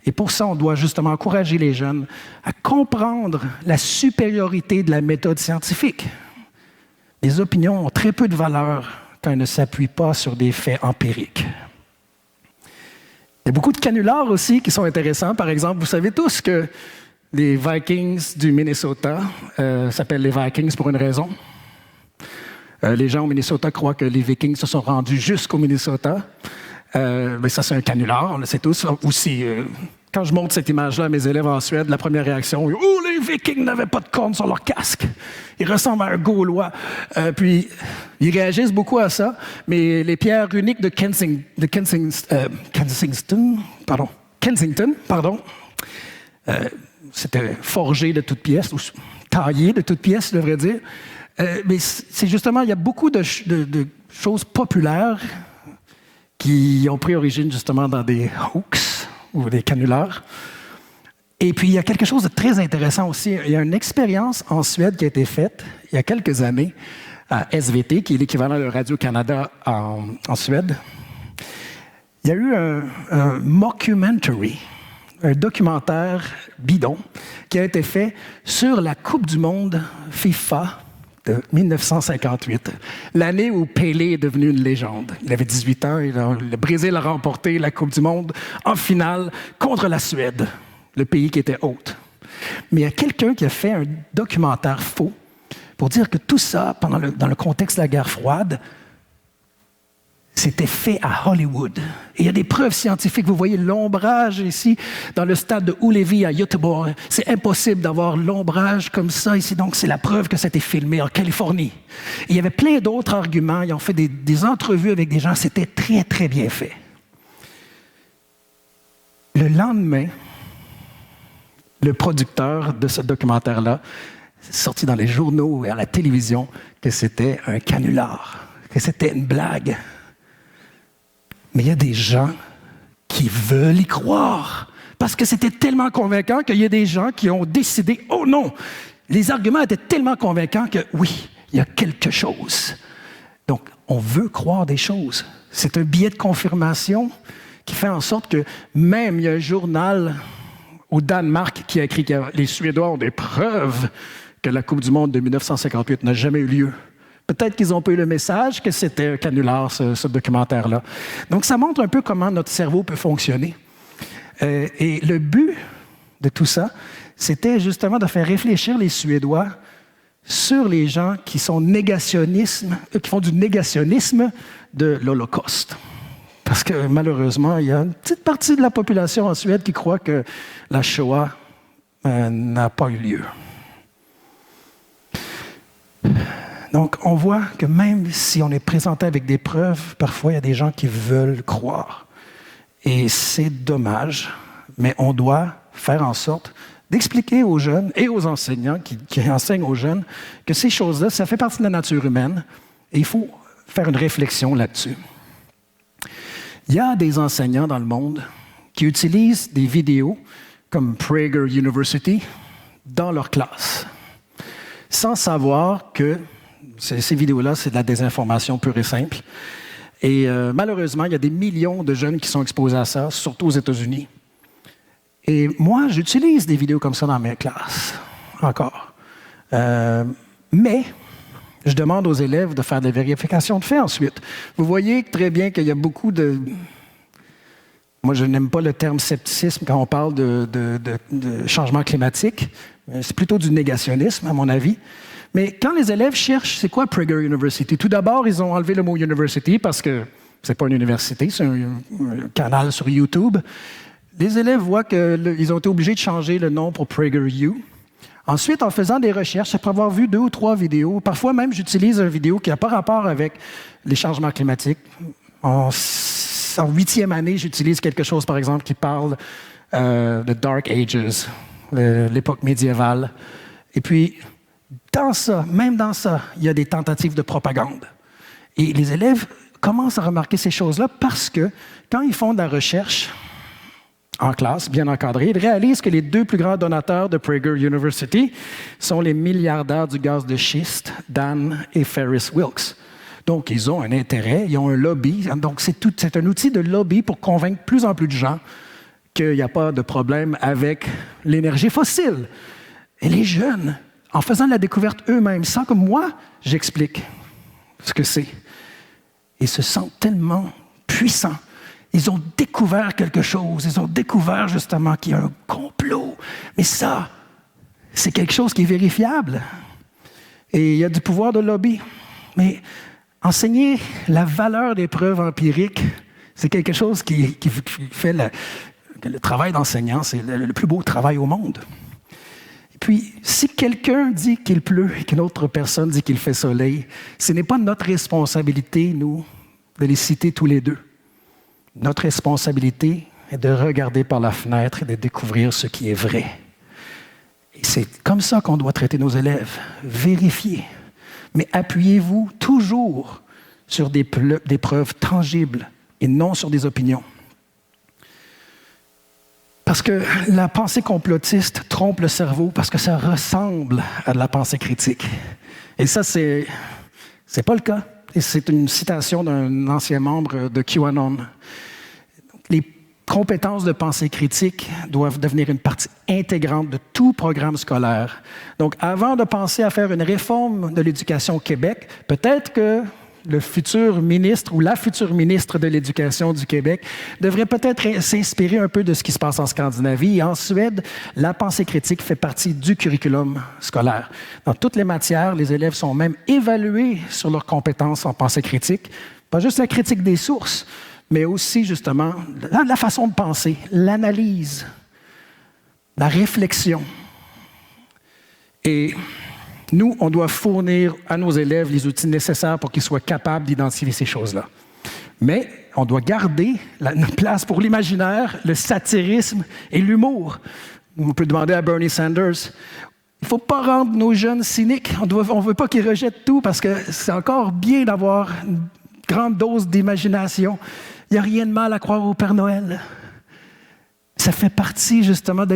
Et pour ça, on doit justement encourager les jeunes à comprendre la supériorité de la méthode scientifique. Les opinions ont très peu de valeur quand elles ne s'appuient pas sur des faits empiriques. Il y a beaucoup de canulars aussi qui sont intéressants. Par exemple, vous savez tous que les Vikings du Minnesota s'appellent les Vikings pour une raison. Les gens au Minnesota croient que les Vikings se sont rendus jusqu'au Minnesota. Mais ça, c'est un canular, on le sait tous. Aussi, quand je montre cette image-là à mes élèves en Suède, la première réaction, « Oh, les Vikings n'avaient pas de cornes sur leur casque! Ils ressemblent à un Gaulois. » Puis, ils réagissent beaucoup à ça, mais les pierres uniques de Kensington, c'était forgé de toutes pièces, ou taillé de toutes pièces, je devrais dire. Mais c'est justement, il y a beaucoup de choses populaires qui ont pris origine justement dans des hoax ou des canulars. Et puis, il y a quelque chose de très intéressant aussi. Il y a une expérience en Suède qui a été faite il y a quelques années à SVT, qui est l'équivalent de Radio-Canada en Suède. Il y a eu un mockumentary, un documentaire bidon qui a été fait sur la Coupe du monde FIFA de 1958, l'année où Pelé est devenu une légende. Il avait 18 ans et le Brésil a remporté la Coupe du monde en finale contre la Suède, le pays qui était hôte. Mais il y a quelqu'un qui a fait un documentaire faux pour dire que tout ça, dans le contexte de la guerre froide, c'était fait à Hollywood. Et il y a des preuves scientifiques. Vous voyez l'ombrage ici, dans le stade de Ullevi à Göteborg. C'est impossible d'avoir l'ombrage comme ça ici. Donc, c'est la preuve que c'était filmé en Californie. Et il y avait plein d'autres arguments. Ils ont fait des entrevues avec des gens. C'était très, très bien fait. Le lendemain, le producteur de ce documentaire-là, sorti dans les journaux et à la télévision, que c'était un canular, que c'était une blague. Mais il y a des gens qui veulent y croire, parce que c'était tellement convaincant qu'il y a des gens qui ont décidé, oh non, les arguments étaient tellement convaincants que oui, il y a quelque chose. Donc, on veut croire des choses. C'est un biais de confirmation qui fait en sorte que même il y a un journal au Danemark qui a écrit que les Suédois ont des preuves que la Coupe du monde de 1958 n'a jamais eu lieu. Peut-être qu'ils n'ont pas eu le message que c'était un canular, ce documentaire-là. Donc, ça montre un peu comment notre cerveau peut fonctionner. Et le but de tout ça, c'était justement de faire réfléchir les Suédois sur les gens qui sont qui font du négationnisme de l'Holocauste. Parce que malheureusement, il y a une petite partie de la population en Suède qui croit que la Shoah n'a pas eu lieu. Donc, on voit que même si on est présenté avec des preuves, parfois il y a des gens qui veulent croire. Et c'est dommage, mais on doit faire en sorte d'expliquer aux jeunes et aux enseignants qui enseignent aux jeunes que ces choses-là, ça fait partie de la nature humaine et il faut faire une réflexion là-dessus. Il y a des enseignants dans le monde qui utilisent des vidéos comme Prager University dans leur classe, sans savoir que ces vidéos-là, c'est de la désinformation pure et simple. Et malheureusement, il y a des millions de jeunes qui sont exposés à ça, surtout aux États-Unis. Et moi, j'utilise des vidéos comme ça dans mes classes, encore. Mais je demande aux élèves de faire des vérifications de faits ensuite. Vous voyez très bien qu'il y a beaucoup de... Moi, je n'aime pas le terme scepticisme quand on parle de changement climatique. C'est plutôt du négationnisme, à mon avis. Mais quand les élèves cherchent, c'est quoi Prager University? Tout d'abord, ils ont enlevé le mot university parce que c'est pas une université, c'est un canal sur YouTube. Les élèves voient qu'ils ont été obligés de changer le nom pour PragerU. Ensuite, en faisant des recherches, après avoir vu 2 ou 3 vidéos, parfois même j'utilise une vidéo qui n'a pas rapport avec les changements climatiques. En 8e année, j'utilise quelque chose, par exemple, qui parle de Dark Ages, l'époque médiévale. Et puis, même dans ça, il y a des tentatives de propagande. Et les élèves commencent à remarquer ces choses-là parce que quand ils font de la recherche en classe, bien encadrée, ils réalisent que les 2 plus grands donateurs de Prager University sont les milliardaires du gaz de schiste, Dan et Ferris Wilks. Donc, ils ont un intérêt, ils ont un lobby. Donc, c'est un outil de lobby pour convaincre plus en plus de gens qu'il n'y a pas de problème avec l'énergie fossile. Et les jeunes, en faisant la découverte eux-mêmes, sans que moi, j'explique ce que c'est, ils se sentent tellement puissants. Ils ont découvert quelque chose. Ils ont découvert justement qu'il y a un complot. Mais ça, c'est quelque chose qui est vérifiable. Et il y a du pouvoir de lobby. Mais enseigner la valeur des preuves empiriques, c'est quelque chose qui fait le travail d'enseignant, c'est le plus beau travail au monde. Et puis, si quelqu'un dit qu'il pleut et qu'une autre personne dit qu'il fait soleil, ce n'est pas notre responsabilité, nous, de les citer tous les deux. Notre responsabilité est de regarder par la fenêtre et de découvrir ce qui est vrai. Et c'est comme ça qu'on doit traiter nos élèves. Vérifiez. Mais appuyez-vous toujours sur des preuves tangibles et non sur des opinions. Parce que la pensée complotiste trompe le cerveau parce que ça ressemble à de la pensée critique. Et ça, c'est pas le cas. Et c'est une citation d'un ancien membre de QAnon. Les compétences de pensée critique doivent devenir une partie intégrante de tout programme scolaire. Donc, avant de penser à faire une réforme de l'éducation au Québec, peut-être que le futur ministre ou la future ministre de l'Éducation du Québec devrait peut-être s'inspirer un peu de ce qui se passe en Scandinavie. Et en Suède, la pensée critique fait partie du curriculum scolaire. Dans toutes les matières, les élèves sont même évalués sur leurs compétences en pensée critique. Pas juste la critique des sources, mais aussi justement la façon de penser, l'analyse, la réflexion. Et nous, on doit fournir à nos élèves les outils nécessaires pour qu'ils soient capables d'identifier ces choses-là. Mais on doit garder une place pour l'imaginaire, le satirisme et l'humour. On peut demander à Bernie Sanders, il ne faut pas rendre nos jeunes cyniques. On ne veut pas qu'ils rejettent tout parce que c'est encore bien d'avoir une grande dose d'imagination. Il n'y a rien de mal à croire au Père Noël. Ça fait partie justement de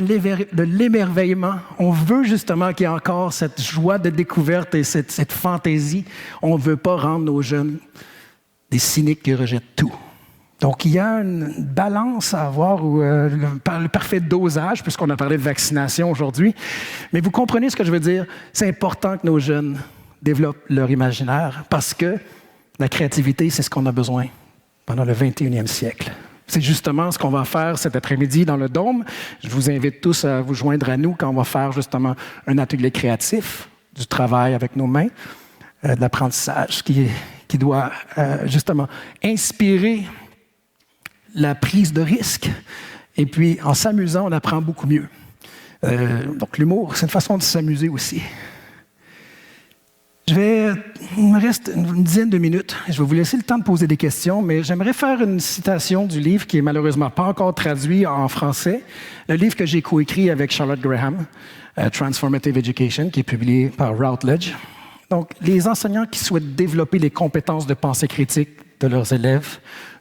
l'émerveillement. On veut justement qu'il y ait encore cette joie de découverte et cette fantaisie. On ne veut pas rendre nos jeunes des cyniques qui rejettent tout. Donc, il y a une balance à avoir, le parfait dosage, puisqu'on a parlé de vaccination aujourd'hui. Mais vous comprenez ce que je veux dire? C'est important que nos jeunes développent leur imaginaire parce que la créativité, c'est ce qu'on a besoin pendant le 21e siècle. C'est justement ce qu'on va faire cet après-midi dans le Dôme. Je vous invite tous à vous joindre à nous quand on va faire justement un atelier créatif, du travail avec nos mains, de l'apprentissage qui doit justement inspirer la prise de risque. Et puis, en s'amusant, on apprend beaucoup mieux. Donc, l'humour, c'est une façon de s'amuser aussi. Il me reste une dizaine de minutes. Je vais vous laisser le temps de poser des questions, mais j'aimerais faire une citation du livre qui est malheureusement pas encore traduit en français. Le livre que j'ai coécrit avec Charlotte Graham, Transformative Education, qui est publié par Routledge. Donc, les enseignants qui souhaitent développer les compétences de pensée critique de leurs élèves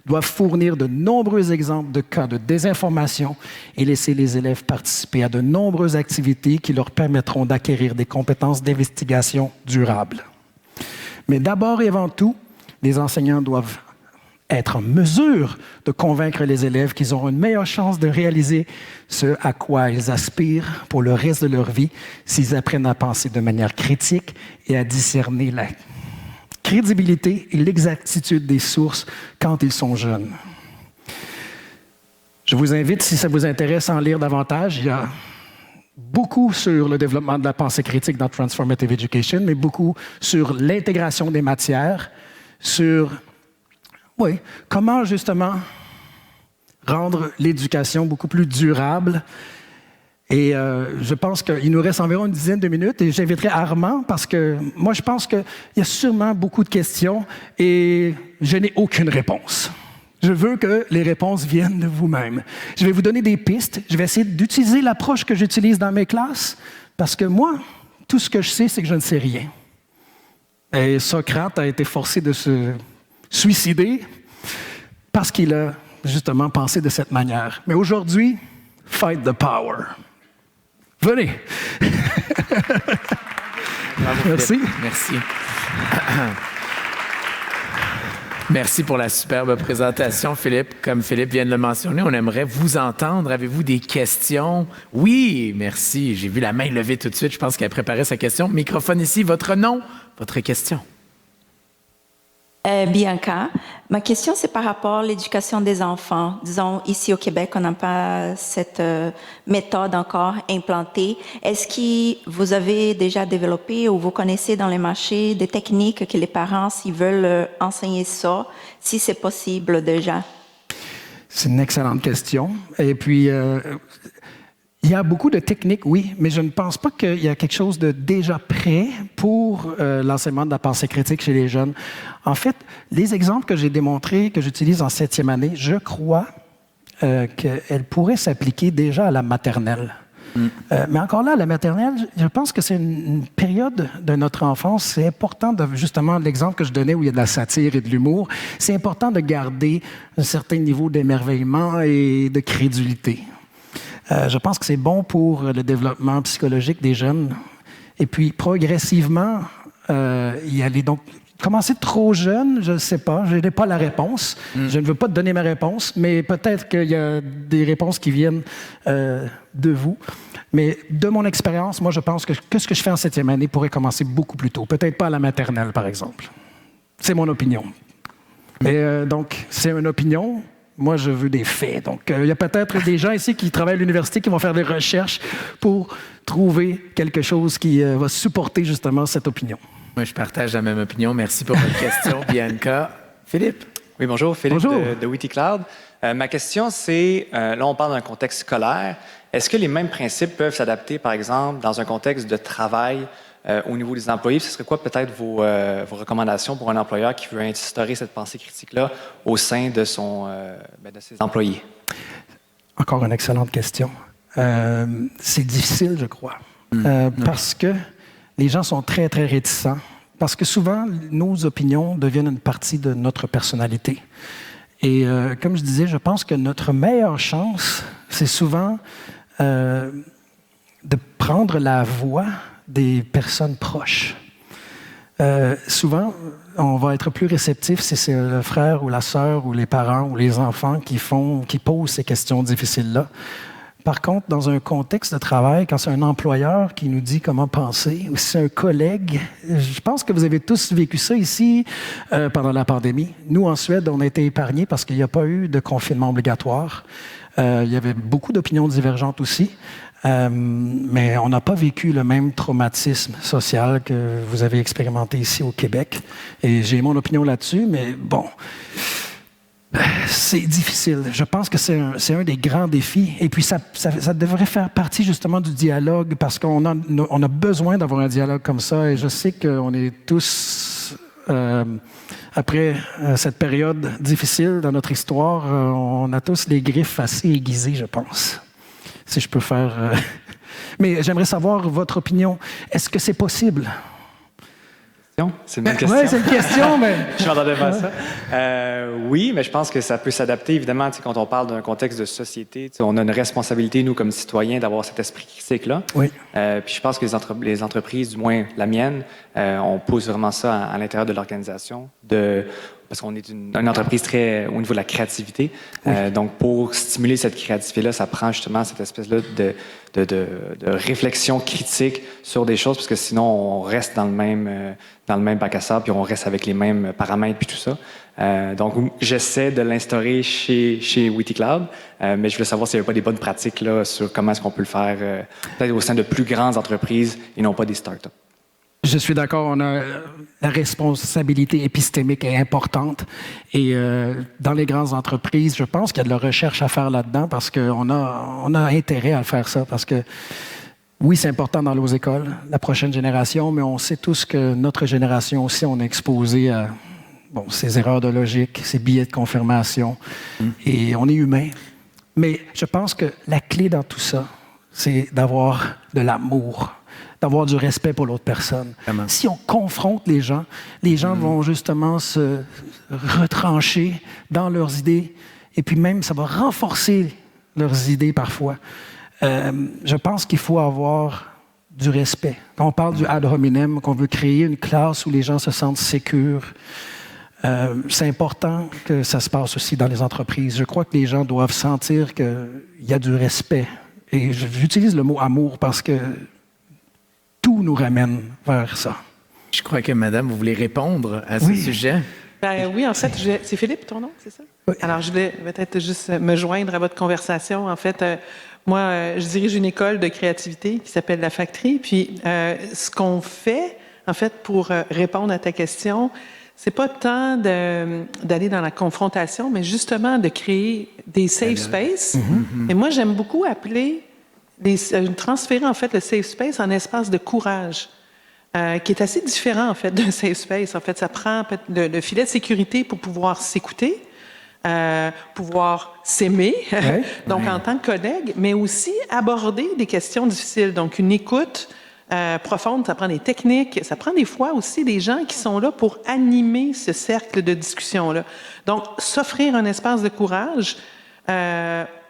doivent fournir de nombreux exemples de cas de désinformation et laisser les élèves participer à de nombreuses activités qui leur permettront d'acquérir des compétences d'investigation durables. Mais d'abord et avant tout, les enseignants doivent être en mesure de convaincre les élèves qu'ils auront une meilleure chance de réaliser ce à quoi ils aspirent pour le reste de leur vie s'ils apprennent à penser de manière critique et à discerner la crédibilité et l'exactitude des sources quand ils sont jeunes. Je vous invite, si ça vous intéresse, à en lire davantage. Il y a beaucoup sur le développement de la pensée critique dans Transformative Education, mais beaucoup sur l'intégration des matières, sur comment justement rendre l'éducation beaucoup plus durable. Et je pense qu'il nous reste environ une dizaine de minutes et j'inviterai Armand parce que moi, je pense qu'il y a sûrement beaucoup de questions et je n'ai aucune réponse. Je veux que les réponses viennent de vous-même. Je vais vous donner des pistes. Je vais essayer d'utiliser l'approche que j'utilise dans mes classes parce que moi, tout ce que je sais, c'est que je ne sais rien. Et Socrate a été forcé de se suicider parce qu'il a justement pensé de cette manière. Mais aujourd'hui, fight the power. Venez. Bravo, merci. Merci. Merci pour la superbe présentation, Philippe. Comme Philippe vient de le mentionner, on aimerait vous entendre. Avez-vous des questions? Oui, merci. J'ai vu la main levée tout de suite. Je pense qu'elle a préparé sa question. Microphone ici. Votre nom, votre question. Bianca, ma question c'est par rapport à l'éducation des enfants. Disons, ici au Québec, on n'a pas cette méthode encore implantée. Est-ce que vous avez déjà développé ou vous connaissez dans les marchés des techniques que les parents, s'ils veulent enseigner ça, si c'est possible déjà? C'est une excellente question. Et puis, il y a beaucoup de techniques, oui, mais je ne pense pas qu'il y a quelque chose de déjà prêt pour l'enseignement de la pensée critique chez les jeunes. En fait, les exemples que j'ai démontrés, que j'utilise en 7e année, je crois qu'elles pourraient s'appliquer déjà à la maternelle. Mais encore là, la maternelle, je pense que c'est une période de notre enfance. C'est important, justement, l'exemple que je donnais où il y a de la satire et de l'humour, c'est important de garder un certain niveau d'émerveillement et de crédulité. Je pense que c'est bon pour le développement psychologique des jeunes. Et puis, progressivement, y aller. Donc, commencer trop jeune, je ne sais pas, je n'ai pas la réponse. Je ne veux pas te donner ma réponse, mais peut-être qu'il y a des réponses qui viennent de vous. Mais de mon expérience, moi, je pense que ce que je fais en 7e année pourrait commencer beaucoup plus tôt. Peut-être pas à la maternelle, par exemple. C'est mon opinion. Mais donc, c'est une opinion. Moi, je veux des faits. Donc, il y a peut-être des gens ici qui travaillent à l'université qui vont faire des recherches pour trouver quelque chose qui va supporter justement cette opinion. Moi, je partage la même opinion. Merci pour votre question, Bianca. Philippe? Oui, bonjour. Philippe bonjour. de Witty Cloud. Ma question, c'est, là, on parle d'un contexte scolaire. Est-ce que les mêmes principes peuvent s'adapter, par exemple, dans un contexte de travail au niveau des employés. Ce serait quoi peut-être vos recommandations pour un employeur qui veut instaurer cette pensée critique-là au sein de ses employés? Encore une excellente question. C'est difficile, je crois, parce que les gens sont très, très réticents, parce que souvent, nos opinions deviennent une partie de notre personnalité. Et comme je disais, je pense que notre meilleure chance, c'est souvent de prendre la voix des personnes proches. Souvent, on va être plus réceptif si c'est le frère ou la sœur ou les parents ou les enfants qui posent ces questions difficiles-là. Par contre, dans un contexte de travail, quand c'est un employeur qui nous dit comment penser, ou si c'est un collègue, je pense que vous avez tous vécu ça ici pendant la pandémie. Nous, en Suède, on a été épargnés parce qu'il n'y a pas eu de confinement obligatoire. Il y avait beaucoup d'opinions divergentes aussi, mais on n'a pas vécu le même traumatisme social que vous avez expérimenté ici au Québec. Et j'ai mon opinion là-dessus, mais bon... C'est difficile. Je pense que c'est un des grands défis. Et puis, ça devrait faire partie justement du dialogue parce qu'on a besoin d'avoir un dialogue comme ça. Et je sais qu'on est tous, après cette période difficile dans notre histoire, on a tous les griffes assez aiguisées, je pense. Si je peux faire... Mais j'aimerais savoir votre opinion. Est-ce que c'est possible? C'est une bonne question. Oui, c'est une question, mais... Je m'entendais pas à ça. Oui, mais je pense que ça peut s'adapter. Évidemment, quand on parle d'un contexte de société, on a une responsabilité, nous, comme citoyens, d'avoir cet esprit critique-là. Oui. Puis je pense que les entreprises, du moins la mienne, on pose vraiment ça à l'intérieur de l'organisation, parce qu'on est une entreprise très au niveau de la créativité. Oui. Donc, pour stimuler cette créativité-là, ça prend justement cette espèce-là de réflexion critique sur des choses, parce que sinon, on reste dans le même bac à sable, puis on reste avec les mêmes paramètres, puis tout ça. Donc, j'essaie de l'instaurer chez Witty Cloud, mais je voulais savoir s'il n'y avait pas des bonnes pratiques là, sur comment est-ce qu'on peut le faire, peut-être au sein de plus grandes entreprises et non pas des startups. Je suis d'accord, la responsabilité épistémique est importante et dans les grandes entreprises, je pense qu'il y a de la recherche à faire là-dedans parce qu'on a intérêt à faire ça parce que oui, c'est important dans nos écoles, la prochaine génération, mais on sait tous que notre génération aussi, on est exposé à ces erreurs de logique, ces biais de confirmation et on est humain. Mais je pense que la clé dans tout ça, c'est d'avoir de l'amour, d'avoir du respect pour l'autre personne. Vraiment. Si on confronte les gens vont justement se retrancher dans leurs idées et puis même ça va renforcer leurs idées parfois. Je pense qu'il faut avoir du respect. Quand on parle du ad hominem, qu'on veut créer une classe où les gens se sentent sécures, c'est important que ça se passe aussi dans les entreprises. Je crois que les gens doivent sentir qu'il y a du respect. Et j'utilise le mot amour parce que tout nous ramène vers ça. Je crois que, madame, vous voulez répondre à ce sujet? Oui, en fait, c'est Philippe, ton nom, c'est ça? Oui. Alors, je voulais peut-être juste me joindre à votre conversation. En fait, moi, je dirige une école de créativité qui s'appelle La Factory. Puis, ce qu'on fait, en fait, pour répondre à ta question, c'est pas tant d'aller dans la confrontation, mais justement de créer des safe space. Et moi, j'aime beaucoup appeler transférer en fait le safe space en espace de courage, qui est assez différent en fait d'un safe space. En fait, ça prend le filet de sécurité pour pouvoir s'écouter, pouvoir s'aimer, donc en tant que collègue, mais aussi aborder des questions difficiles. Donc une écoute profonde, ça prend des techniques, ça prend des fois aussi des gens qui sont là pour animer ce cercle de discussion-là. Donc s'offrir un espace de courage.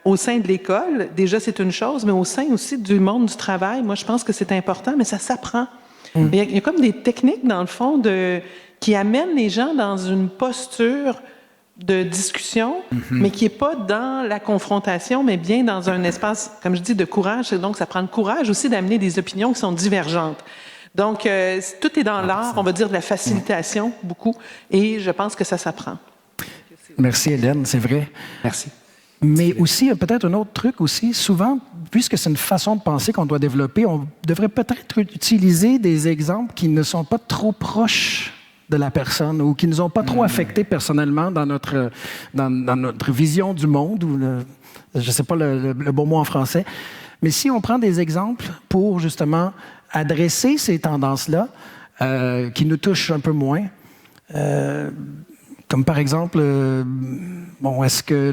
Au sein de l'école, déjà, c'est une chose, mais au sein aussi du monde du travail, moi, je pense que c'est important, mais ça s'apprend. Il y a comme des techniques, dans le fond, qui amènent les gens dans une posture de discussion, mais qui n'est pas dans la confrontation, mais bien dans un espace, comme je dis, de courage. Donc, ça prend le courage aussi d'amener des opinions qui sont divergentes. Donc, tout est dans l'art, on va dire, de la facilitation, beaucoup, et je pense que ça s'apprend. Merci, Hélène, c'est vrai. Merci. Mais aussi, peut-être un autre truc aussi, souvent, puisque c'est une façon de penser qu'on doit développer, on devrait peut-être utiliser des exemples qui ne sont pas trop proches de la personne ou qui ne nous ont pas trop affectés personnellement dans notre vision du monde, ou je ne sais pas le bon mot en français. Mais si on prend des exemples pour justement adresser ces tendances-là qui nous touchent un peu moins. Comme par exemple, est-ce que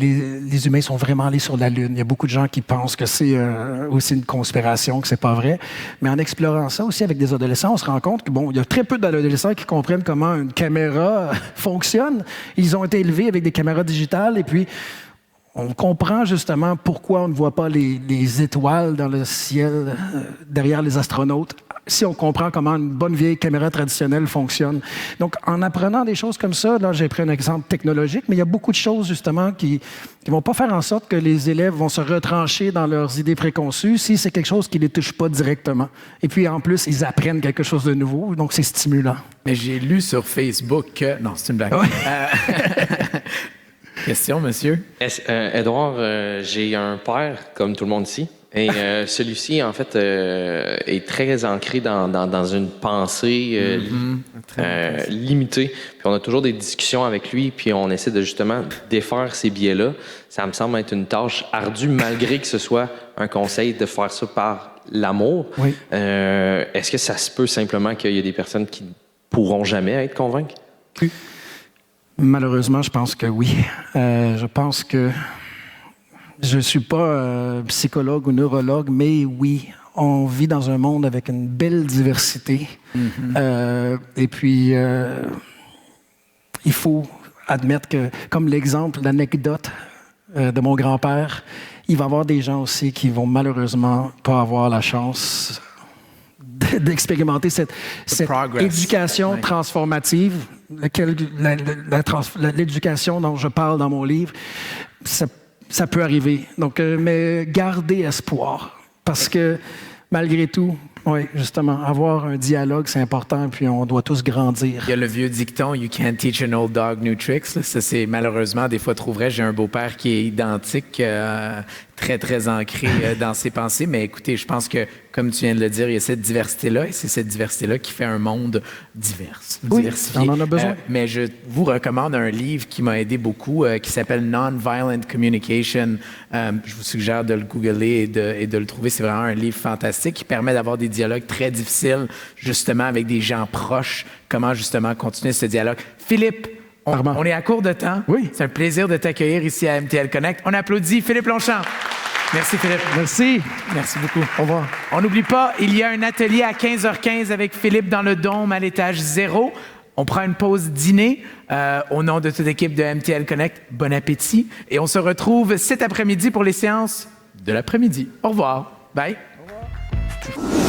les humains sont vraiment allés sur la Lune? Il y a beaucoup de gens qui pensent que c'est aussi une conspiration, que c'est pas vrai. Mais en explorant ça aussi avec des adolescents, on se rend compte que il y a très peu d'adolescents qui comprennent comment une caméra fonctionne. Ils ont été élevés avec des caméras digitales et puis on comprend justement pourquoi on ne voit pas les étoiles dans le ciel derrière les astronautes, si on comprend comment une bonne vieille caméra traditionnelle fonctionne. Donc, en apprenant des choses comme ça, là, j'ai pris un exemple technologique, mais il y a beaucoup de choses, justement, qui vont pas faire en sorte que les élèves vont se retrancher dans leurs idées préconçues si c'est quelque chose qui les touche pas directement. Et puis, en plus, ils apprennent quelque chose de nouveau, donc c'est stimulant. Mais j'ai lu sur Facebook que... Non, c'est une blague. Ouais. Question, monsieur? Édouard, j'ai un père, comme tout le monde ici, et celui-ci, en fait, est très ancré dans une pensée limitée. Puis on a toujours des discussions avec lui, puis on essaie de justement défaire ces biais-là. Ça me semble être une tâche ardue, malgré que ce soit un conseil de faire ça par l'amour. Oui. Est-ce que ça se peut simplement qu'il y ait des personnes qui ne pourront jamais être convaincues? Malheureusement, je pense que oui. Je pense que je ne suis pas psychologue ou neurologue, mais oui, on vit dans un monde avec une belle diversité. Et puis, il faut admettre que, comme l'exemple, l'anecdote de mon grand-père, il va y avoir des gens aussi qui vont malheureusement pas avoir la chance d'expérimenter cette éducation transformative, l'éducation dont je parle dans mon livre, ça peut arriver. Donc, mais gardez espoir, parce que malgré tout, oui, justement, avoir un dialogue, c'est important, puis on doit tous grandir. Il y a le vieux dicton « You can't teach an old dog new tricks ». Ça, c'est malheureusement des fois trop vrai. J'ai un beau-père qui est identique, très, très ancré dans ses pensées. Mais écoutez, je pense que, comme tu viens de le dire, il y a cette diversité-là, et c'est cette diversité-là qui fait un monde divers, diversifié. On en a besoin. Mais je vous recommande un livre qui m'a aidé beaucoup, qui s'appelle « Nonviolent Communication ». Je vous suggère de le googler et de le trouver. C'est vraiment un livre fantastique qui permet d'avoir des dialogues très difficiles, justement, avec des gens proches. Comment, justement, continuer ce dialogue. Philippe, on est à court de temps. Oui. C'est un plaisir de t'accueillir ici à MTL Connect. On applaudit Philippe Longchamp. Merci, Philippe. Merci. Merci beaucoup. Au revoir. On n'oublie pas, il y a un atelier à 15h15 avec Philippe dans le Dôme à l'étage 0. On prend une pause dîner. Au nom de toute l'équipe de MTL Connect, bon appétit. Et on se retrouve cet après-midi pour les séances de l'après-midi. Au revoir. Bye. Au revoir.